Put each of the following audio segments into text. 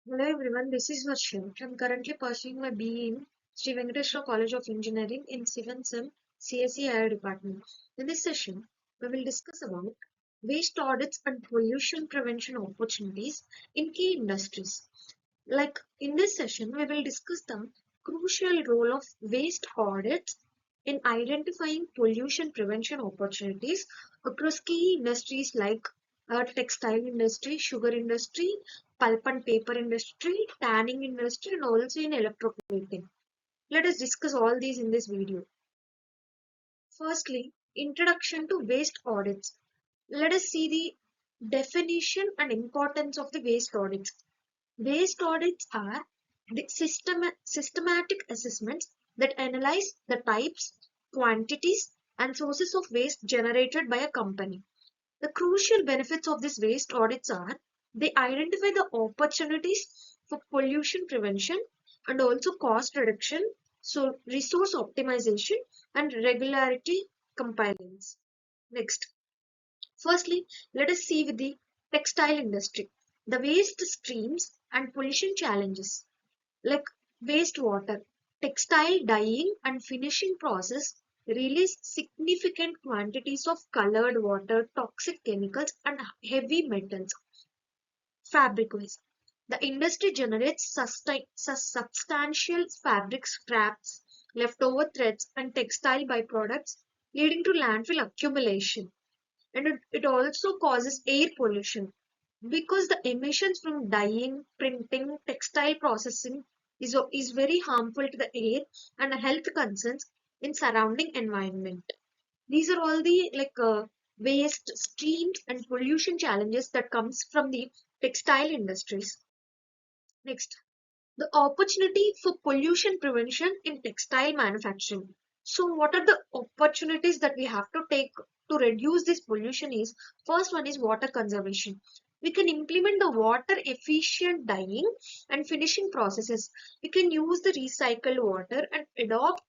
Hello everyone, this is Varsha. I'm currently pursuing my BE in Sri Venkateswara College of Engineering in Civil Sim CSE AI department. In this session, we will discuss about waste audits and pollution prevention opportunities in key industries. Like in this session, we will discuss the crucial role of waste audits in identifying pollution prevention opportunities across key industries like textile industry, sugar industry, pulp and paper industry, tanning industry, and also in electroplating. Let us discuss all these in this video. Firstly, introduction to waste audits. Let us see the definition and importance of the waste audits. Waste audits are the systematic assessments that analyze the types, quantities, and sources of waste generated by a company. The crucial benefits of these waste audits are they identify the opportunities for pollution prevention and also cost reduction, so resource optimization and regularity compliance. Next, firstly, let us see with the textile industry, the waste streams and pollution challenges like wastewater, textile dyeing and finishing process release significant quantities of colored water, toxic chemicals, and heavy metals. Fabric waste. The industry generates substantial fabric scraps, leftover threads, and textile byproducts, leading to landfill accumulation. And it also causes air pollution because the emissions from dyeing, printing, textile processing is very harmful to the air and health concerns in surrounding environment. These are all the waste streams and pollution challenges that comes from the textile industries. Next, the opportunity for pollution prevention in textile manufacturing. So what are the opportunities that we have to take to reduce this pollution is first one is water conservation. We can implement the water efficient dyeing and finishing processes. We can use the recycled water and adopt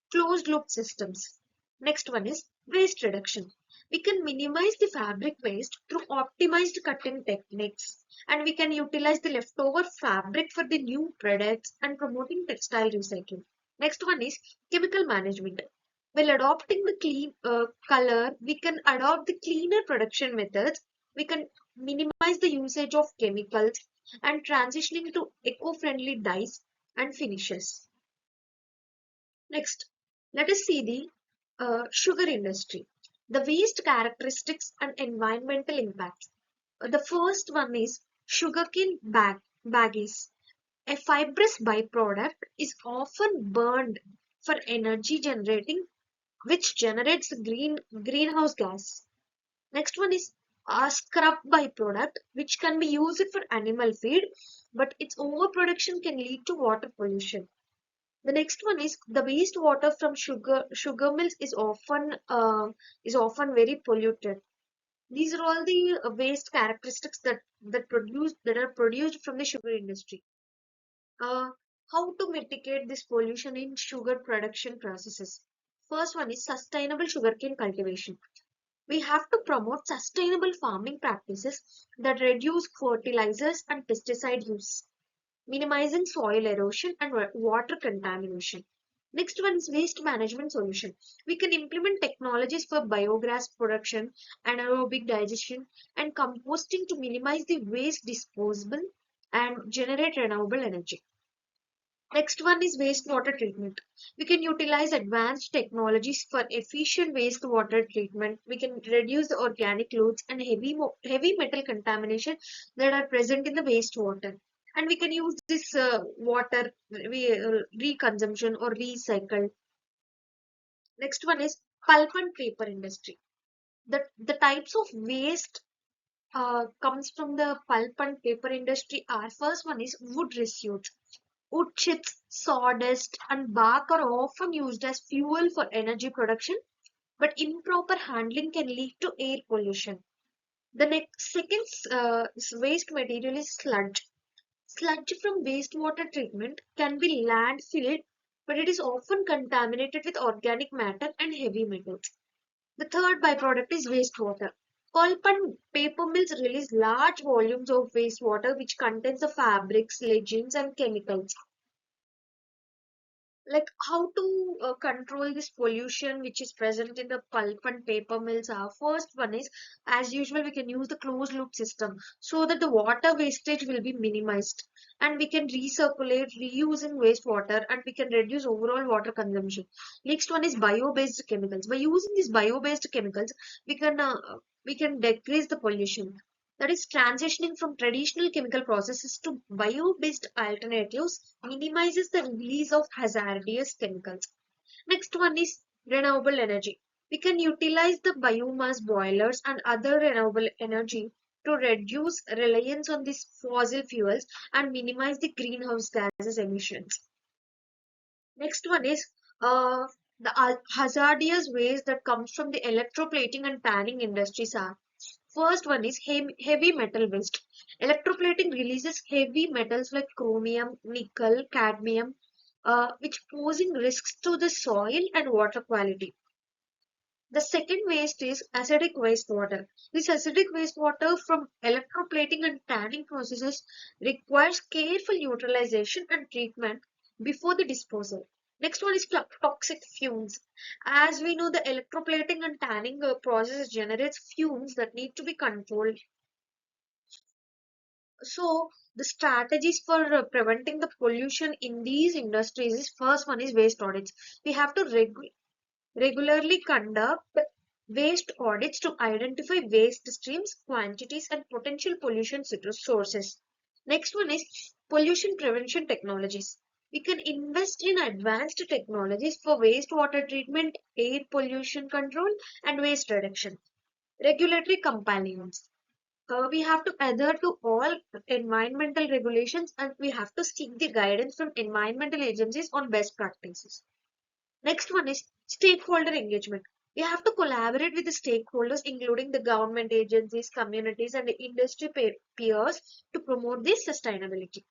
closed loop systems. Next one is waste reduction. We can minimize the fabric waste through optimized cutting techniques, and we can utilize the leftover fabric for the new products and promoting textile recycling. Next one is chemical management. While adopting the clean color, we can adopt the cleaner production methods. We can minimize the usage of chemicals and transitioning to eco-friendly dyes and finishes. Next, let us see the sugar industry, the waste characteristics and environmental impacts. The first one is sugarcane baggies. A fibrous byproduct is often burned for energy generating, which generates greenhouse gas. Next one is a scrub byproduct, which can be used for animal feed, but its overproduction can lead to water pollution. The next one is the wastewater from sugar mills is often very polluted. These are all the waste characteristics that are produced from the sugar industry. Uh, how to mitigate this pollution in sugar production processes? First one is sustainable sugarcane cultivation. We have to promote sustainable farming practices that reduce fertilizers and pesticide use, minimizing soil erosion and water contamination. Next one is waste management solution. We can implement technologies for biogas production, anaerobic digestion, and composting to minimize the waste disposal and generate renewable energy. Next one is wastewater treatment. We can utilize advanced technologies for efficient wastewater treatment. We can reduce the organic loads and heavy metal contamination that are present in the wastewater. And we can use this water reconsumption or recycle. Next one is pulp and paper industry. The types of waste comes from the pulp and paper industry are first one is wood residues. Wood chips, sawdust, and bark are often used as fuel for energy production, but improper handling can lead to air pollution. The next second waste material is sludge. Sludge from wastewater treatment can be landfilled, but it is often contaminated with organic matter and heavy metals. The third byproduct is wastewater. Pulp and paper mills release large volumes of wastewater which contains the fabrics, legumes, and chemicals. Like how to control this pollution which is present in the pulp and paper mills are, first one is, as usual, we can use the closed loop system so that the water wastage will be minimized, and we can recirculate reusing wastewater, and we can reduce overall water consumption. Next one is bio-based chemicals. By using these bio-based chemicals, we can uh, we can decrease the pollution. That is, transitioning from traditional chemical processes to bio-based alternatives minimizes the release of hazardous chemicals. Next one is renewable energy. We can utilize the biomass boilers and other renewable energy to reduce reliance on these fossil fuels and minimize the greenhouse gases emissions. Next one is the hazardous waste that comes from the electroplating and tanning industries are. First one is heavy metal waste. Electroplating releases heavy metals like chromium, nickel, cadmium, which posing risks to the soil and water quality. The second waste is acidic wastewater. This acidic wastewater from electroplating and tanning processes requires careful utilization and treatment before the disposal. Next one is toxic fumes. As we know, the electroplating and tanning process generates fumes that need to be controlled. So, the strategies for preventing the pollution in these industries is, first one is waste audits. We have to regularly conduct waste audits to identify waste streams, quantities, and potential pollution sources. Next one is pollution prevention technologies. We can invest in advanced technologies for wastewater treatment, air pollution control, and waste reduction. Regulatory compliance. We have to adhere to all environmental regulations, and we have to seek the guidance from environmental agencies on best practices. Next one is stakeholder engagement. We have to collaborate with the stakeholders, including the government agencies, communities, and the industry peers to promote this sustainability.